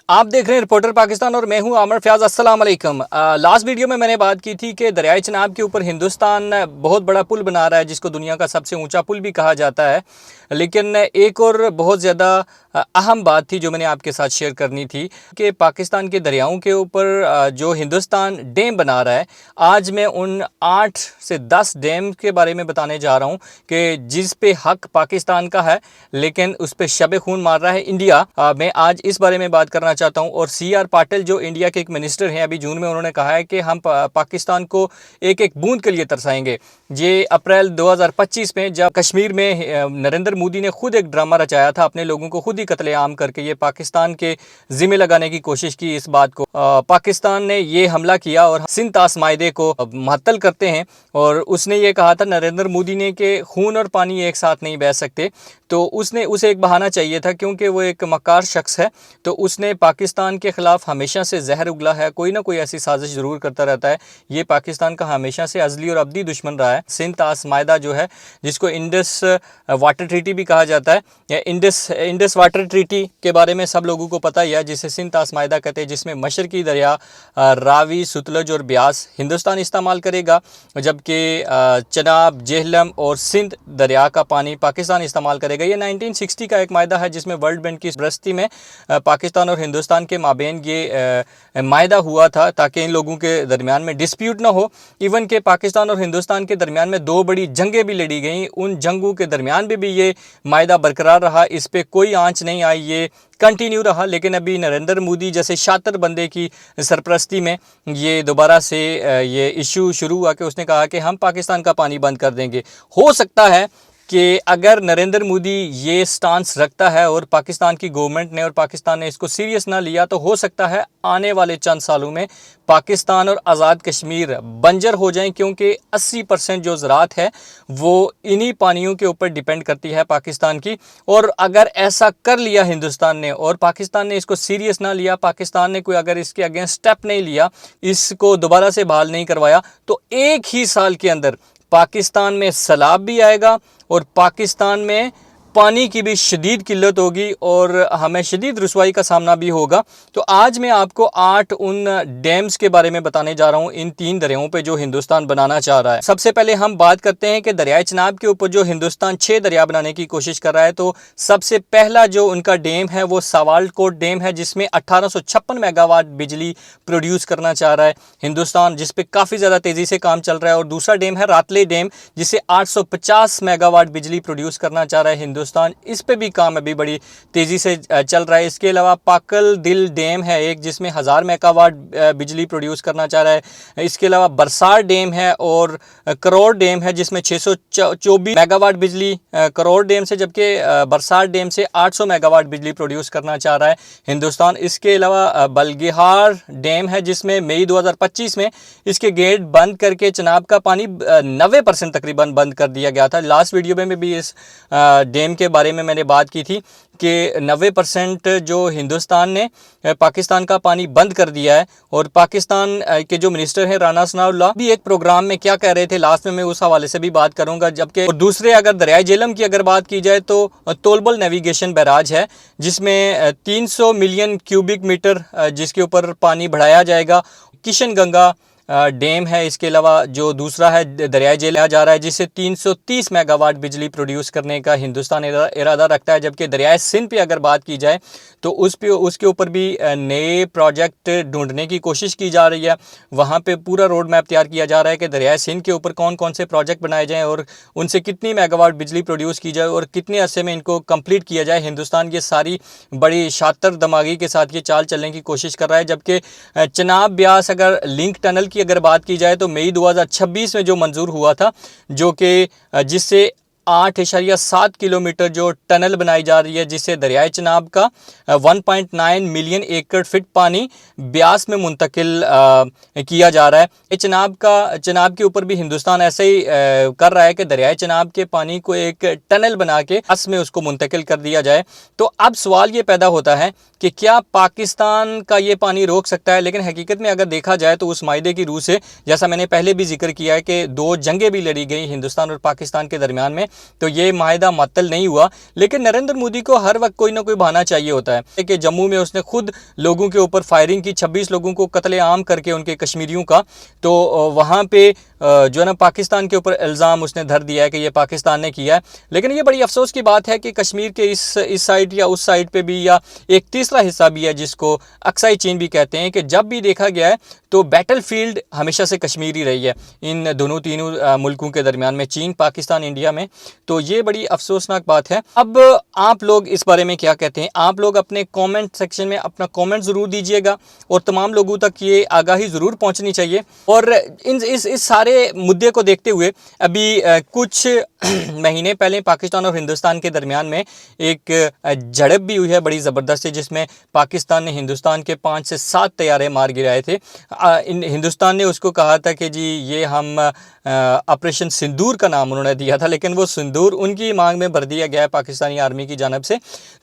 आप देख रहे हैं रिपोर्टर पाकिस्तान और मैं हूं आमिर फयाज। अस्सलाम वालेकुम। लास्ट वीडियो में मैंने बात की थी कि दरियाए चनाब के ऊपर हिंदुस्तान बहुत बड़ा पुल बना रहा है, जिसको दुनिया का सबसे ऊंचा पुल भी कहा जाता है। लेकिन एक और बहुत ज़्यादा अहम बात थी जो मैंने आपके साथ शेयर करनी थी कि पाकिस्तान के दरियाओं के ऊपर जो हिंदुस्तान डैम बना रहा है, आज मैं उन 8 से 10 डैम के बारे में बताने जा रहा हूं कि जिस पे हक पाकिस्तान का है लेकिन उस पे शब खून मार रहा है इंडिया। मैं आज इस बारे में बात करना चाहता हूं। और CR पाटिल जो इंडिया के एक मिनिस्टर हैं, अभी जून में उन्होंने कहा है कि हम पाकिस्तान को एक एक बूंद के लिए तरसाएंगे। ये अप्रैल 2025 में जब कश्मीर में नरेंद्र मोदी ने खुद एक ड्रामा रचाया था, अपने लोगों को खुद ही कत्लेआम करके ये पाकिस्तान के जिम्मे लगाने की कोशिश की। इस बात को पाकिस्तान ने ये हमला किया और सिंध ताश मायदे को मुअत्तल करते हैं। और उसने ये कहा था नरेंद्र मोदी ने कि खून और पानी एक साथ नहीं बह सकते। तो उसे एक बहाना चाहिए था, क्योंकि वो एक मक्कार शख्स है। तो उसने पाकिस्तान के ख़िलाफ़ हमेशा से जहर उगला है, कोई ना कोई ऐसी साजिश ज़रूर करता रहता है। ये पाकिस्तान का हमेशा से अज़ली और अब्दी दुश्मन रहा है। सिंध ताश मायदा जो है, जिसको इंडस वाटर ट्रीटी भी कहा जाता है, या इंडस वाटर ट्रीटी के बारे में सब लोगों को पता ही है, जिसे सिंध ताश मायदा कहते हैं, जिसमें मशरकी दरिया रावी, सतलुज और ब्यास हिंदुस्तान इस्तेमाल करेगा, जबकि चनाब, जेहलम और सिंध दरिया का पानी पाकिस्तान इस्तेमाल करेगा। ये 1960 का एक मायदा है, जिसमें वर्ल्ड बैंक की सरबराही में पाकिस्तान और हिंदुस्तान के माबेन ये मायदा हुआ था, ताकि इन लोगों के दरमियान में डिस्प्यूट ना हो। इवन के पाकिस्तान और हिंदुस्तान के दरमियान में 2 बड़ी जंगें भी लड़ी गईं, उन जंगों के दरमियान भी ये मायदा बरकरार रहा, इस पर कोई आंच नहीं आई, ये कंटिन्यू रहा। लेकिन अभी नरेंद्र मोदी जैसे शातिर बंदे की सरपरस्ती में ये दोबारा से ये इशू शुरू हुआ कि उसने कहा कि हम पाकिस्तान का पानी बंद कर देंगे। हो सकता है कि अगर नरेंद्र मोदी ये स्टांस रखता है और पाकिस्तान की गवर्नमेंट ने और पाकिस्तान ने इसको सीरियस ना लिया, तो हो सकता है आने वाले चंद सालों में पाकिस्तान और आज़ाद कश्मीर बंजर हो जाएं, क्योंकि 80% जो ज़राअत है वो इन्हीं पानियों के ऊपर डिपेंड करती है पाकिस्तान की। और अगर ऐसा कर लिया हिंदुस्तान ने और पाकिस्तान ने इसको सीरियस ना लिया, पाकिस्तान ने कोई अगर इसके अगेंस्ट स्टेप नहीं लिया, इसको दोबारा से बहाल नहीं करवाया, तो एक ही साल के अंदर पाकिस्तान में सैलाब भी आएगा और पाकिस्तान में पानी की भी शदीद किल्लत होगी और हमें शदीद रुसवाई का सामना भी होगा। तो आज मैं आपको 8 उन डैम्स के बारे में बताने जा रहा हूं, इन 3 दरियाओं पे जो हिंदुस्तान बनाना चाह रहा है। सबसे पहले हम बात करते हैं कि दरियाए चनाब के ऊपर जो हिंदुस्तान 6 दरिया बनाने की कोशिश कर रहा है। तो सबसे पहला जो उनका डैम है वो सावालकोट डैम है, जिसमें 1856 मेगावाट बिजली प्रोड्यूस करना चाह रहा है हिंदुस्तान, जिस पे काफ़ी ज़्यादा तेज़ी से काम चल रहा है। और दूसरा डैम है रातले डैम, जिसे 850 मेगावाट बिजली प्रोड्यूस करना चाह रहा है हिंदुस्तान। इस पे भी काम अभी बड़ी तेजी से चल रहा है। इसके अलावा पाकल दिल डैम है एक, जिसमें 1000 मेगावाट बिजली प्रोड्यूस करना चाह रहा है। इसके अलावा बरसार डैम है और करोड़ डैम है, जिसमें 624 मेगावाट बिजली करोड़ डैम से, जबकि बरसार डैम से 800 मेगावाट बिजली प्रोड्यूस करना चाह रहा है हिंदुस्तान। इसके अलावा बलगिहार डैम है, जिसमें मई 2025 में इसके गेट बंद करके चनाब का पानी 90% तकरीबन बंद कर दिया गया था। लास्ट वीडियो में भी इस डैम के बारे में मैंने बात की थी कि 90% जो हिंदुस्तान ने पाकिस्तान का पानी बंद कर दिया है। और पाकिस्तान के जो मिनिस्टर हैं राना सनाउल्लाह भी एक प्रोग्राम में क्या कह रहे थे, लास्ट में मैं उस हवाले से भी बात करूंगा। जबकि और दूसरे अगर दरियाए झेलम की अगर बात की जाए तो तोलबल नेविगेशन बैराज है, जिसमें 300 मिलियन क्यूबिक मीटर जिसके ऊपर पानी बढ़ाया जाएगा। किशन गंगा डैम है, इसके अलावा जो दूसरा है दरियाए झेलम जा रहा है, जिससे 330 मेगावाट बिजली प्रोड्यूस करने का हिंदुस्तान इरादा रखता है। जबकि दरियाए सिंध पे अगर बात की जाए तो उसके ऊपर भी नए प्रोजेक्ट ढूंढने की कोशिश की जा रही है। वहाँ पे पूरा रोड मैप तैयार किया जा रहा है कि दरियाए सिंध के ऊपर कौन कौन से प्रोजेक्ट बनाए जाएँ और उनसे कितनी मेगावाट बिजली प्रोड्यूस की जाए और कितने अरसे में इनको कंप्लीट किया जाए। हिंदुस्तान ये सारी बड़ी शातिर दिमागी के साथ ये चाल चलने की कोशिश कर रहा है। जबकि चनाब ब्यास अगर लिंक टनल की अगर बात की जाए तो मई 2026 में जो मंजूर हुआ था, जो कि जिससे 8.7 किलोमीटर जो टनल बनाई जा रही है, जिससे दरियाए चनाब का 1.9 मिलियन एकड़ फिट पानी ब्यास में मुंतकिल किया जा रहा है। चनाब के ऊपर भी हिंदुस्तान ऐसे ही कर रहा है कि दरियाए चनाब के पानी को एक टनल बना के ब्यास में उसको मुंतकिल कर दिया जाए। तो अब सवाल ये पैदा होता है कि क्या पाकिस्तान का ये पानी रोक सकता है। लेकिन हकीकत में अगर देखा जाए तो उस मायदे की रूह से, जैसा मैंने पहले भी जिक्र किया है कि 2 जंगें भी लड़ी गई हिंदुस्तान और पाकिस्तान के दरमियान में, تو یہ معاہدہ معطل نہیں ہوا. لیکن نریندر مودی کو ہر وقت کوئی نہ کوئی بہانہ چاہیے ہوتا ہے کہ جموں میں اس نے خود لوگوں کے اوپر فائرنگ کی, 26 لوگوں کو قتل عام کر کے ان کے کشمیریوں کا. تو وہاں پہ جو ہے نا پاکستان کے اوپر الزام اس نے دھر دیا ہے کہ یہ پاکستان نے کیا ہے. لیکن یہ بڑی افسوس کی بات ہے کہ کشمیر کے اس سائڈ یا اس سائڈ پہ بھی, یا ایک تیسرا حصہ بھی ہے جس کو اکسائی چین بھی کہتے ہیں, کہ جب بھی دیکھا گیا ہے تو بیٹل فیلڈ ہمیشہ سے کشمیر ہی رہی ہے ان دونوں تینوں ملکوں کے درمیان میں, چین, پاکستان, انڈیا میں. تو یہ بڑی افسوسناک بات ہے. اب آپ لوگ اس بارے میں کیا کہتے ہیں؟ آپ لوگ اپنے کومنٹ سیکشن میں اپنا کومنٹ ضرور دیجیے گا, اور تمام لوگوں تک یہ آگاہی ضرور پہنچنی چاہیے. اور اس سارے مدعے کو دیکھتے ہوئے ابھی کچھ مہینے پہلے پاکستان اور ہندوستان کے درمیان میں ایک جھڑپ بھی ہوئی ہے بڑی زبردست, جس میں پاکستان نے ہندوستان کے 5 سے 7 طیارے مار گرائے تھے. ہندوستان نے اس کو کہا تھا کہ جی یہ ہم آپریشن سندور کا نام انہوں نے دیا تھا, لیکن وہ سندور ان کی مانگ میں بھر دیا گیا ہے پاکستانی آرمی کی جانب سے.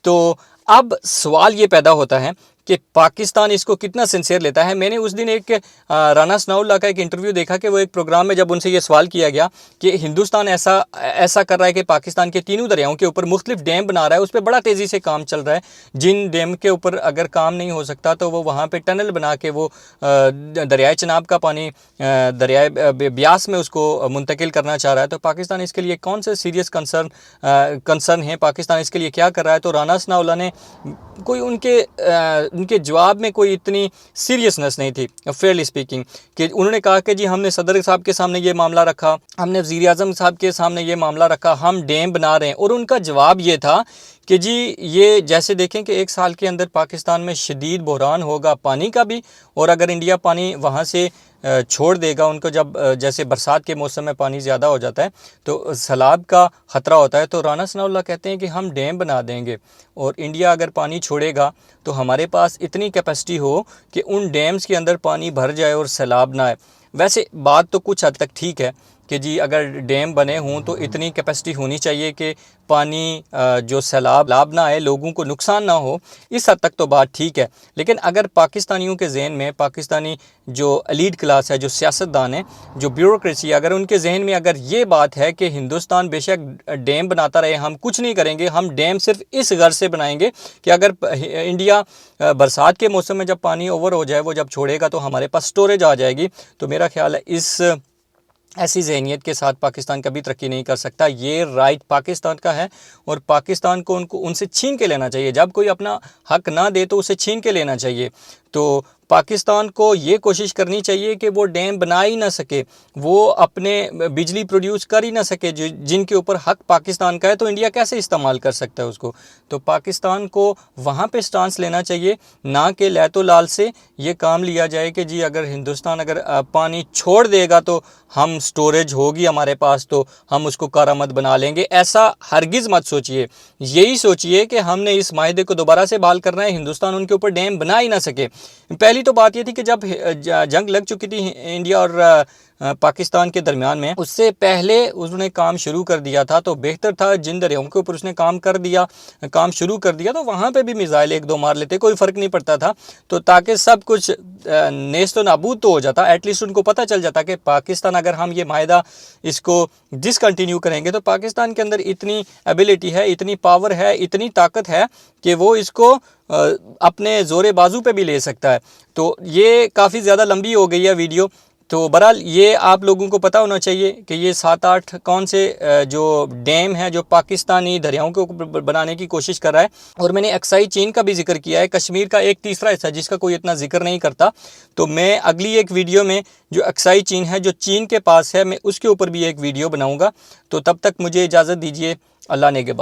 تو اب سوال یہ پیدا ہوتا ہے کہ پاکستان اس کو کتنا سنسیئر لیتا ہے. میں نے اس دن ایک رانا ثناء اللہ کا ایک انٹرویو دیکھا کہ وہ ایک پروگرام میں جب ان سے یہ سوال کیا گیا کہ ہندوستان ایسا کر رہا ہے کہ پاکستان کے تینوں دریاؤں کے اوپر مختلف ڈیم بنا رہا ہے, اس پہ بڑا تیزی سے کام چل رہا ہے, جن ڈیم کے اوپر اگر کام نہیں ہو سکتا تو وہ وہاں پہ ٹنل بنا کے وہ دریائے چناب کا پانی دریائے بیاس میں اس کو منتقل کرنا چاہ رہا ہے. تو پاکستان اس کے لیے کون سے سیریس کنسرن ہیں, پاکستان اس کے لیے کیا کر رہا ہے؟ تو رانا ثناء اللہ نے کوئی ان کے جواب میں کوئی اتنی سیریسنس نہیں تھی, فیئرلی اسپیکنگ, کہ انہوں نے کہا کہ جی ہم نے صدر صاحب کے سامنے یہ معاملہ رکھا, ہم نے وزیر اعظم صاحب کے سامنے یہ معاملہ رکھا, ہم ڈیم بنا رہے ہیں. اور ان کا جواب یہ تھا کہ جی یہ جیسے دیکھیں کہ 1 سال کے اندر پاکستان میں شدید بحران ہوگا پانی کا بھی, اور اگر انڈیا پانی وہاں سے چھوڑ دے گا ان کو, جب جیسے برسات کے موسم میں پانی زیادہ ہو جاتا ہے تو سیلاب کا خطرہ ہوتا ہے. تو رانا ثناء اللہ کہتے ہیں کہ ہم ڈیم بنا دیں گے, اور انڈیا اگر پانی چھوڑے گا تو ہمارے پاس اتنی کیپیسٹی ہو کہ ان ڈیمز کے اندر پانی بھر جائے اور سیلاب نہ آئے. ویسے بات تو کچھ حد تک ٹھیک ہے کہ جی اگر ڈیم بنے ہوں تو اتنی کیپیسٹی ہونی چاہیے کہ پانی جو سیلاب نہ آئے, لوگوں کو نقصان نہ ہو, اس حد تک تو بات ٹھیک ہے. لیکن اگر پاکستانیوں کے ذہن میں, پاکستانی جو ایلیٹ کلاس ہے, جو سیاستدان ہیں, جو بیوروکریسی ہے, اگر ان کے ذہن میں اگر یہ بات ہے کہ ہندوستان بے شک ڈیم بناتا رہے, ہم کچھ نہیں کریں گے, ہم ڈیم صرف اس غرض سے بنائیں گے کہ اگر انڈیا برسات کے موسم میں جب پانی اوور ہو جائے, وہ جب چھوڑے گا تو ہمارے پاس سٹوریج آ جائے گی, تو میرا خیال ہے ایسی ذہنیت کے ساتھ پاکستان کبھی ترقی نہیں کر سکتا. یہ رائٹ پاکستان کا ہے, اور پاکستان کو ان سے چھین کے لینا چاہیے. جب کوئی اپنا حق نہ دے تو اسے چھین کے لینا چاہیے. تو پاکستان کو یہ کوشش کرنی چاہیے کہ وہ ڈیم بنا ہی نہ سکے, وہ اپنے بجلی پروڈیوس کر ہی نہ سکے جن کے اوپر حق پاکستان کا ہے, تو انڈیا کیسے استعمال کر سکتا ہے اس کو. تو پاکستان کو وہاں پہ سٹانس لینا چاہیے, نہ کہ لیت و لال سے یہ کام لیا جائے کہ جی اگر ہندوستان اگر پانی چھوڑ دے گا تو ہم سٹوریج ہوگی ہمارے پاس تو ہم اس کو کارآمد بنا لیں گے. ایسا ہرگز مت سوچئے. یہی سوچئے کہ ہم نے اس معاہدے کو دوبارہ سے بحال کرنا ہے, ہندوستان ان کے اوپر ڈیم بنا ہی نہ سکے. پہلی تو بات یہ تھی کہ جب جنگ لگ چکی تھی انڈیا اور پاکستان کے درمیان میں, اس سے پہلے انہوں نے کام شروع کر دیا تھا, تو بہتر تھا جن دریاؤں کے اوپر اس نے کام شروع کر دیا تو وہاں پہ بھی میزائل 1-2 مار لیتے, کوئی فرق نہیں پڑتا تھا. تو تاکہ سب کچھ نیست و نابود تو ہو جاتا, ایٹ لیسٹ ان کو پتہ چل جاتا کہ پاکستان اگر ہم یہ معاہدہ اس کو ڈسکنٹینیو کریں گے تو پاکستان کے اندر اتنی ایبیلٹی ہے, اتنی پاور ہے, اتنی طاقت ہے کہ وہ اس کو اپنے زور بازو پہ بھی لے سکتا ہے. تو یہ کافی زیادہ لمبی ہو گئی ہے ویڈیو. تو بہرحال یہ آپ لوگوں کو پتہ ہونا چاہیے کہ یہ 7-8 کون سے جو ڈیم ہیں جو پاکستانی دریاؤں کے اوپر بنانے کی کوشش کر رہا ہے. اور میں نے اکسائی چین کا بھی ذکر کیا ہے, کشمیر کا ایک تیسرا حصہ جس کا کوئی اتنا ذکر نہیں کرتا. تو میں اگلی ایک ویڈیو میں جو اکسائی چین ہے جو چین کے پاس ہے, میں اس کے اوپر بھی ایک ویڈیو بناؤں گا. تو تب تک مجھے اجازت دیجیے. اللہ نگہبان.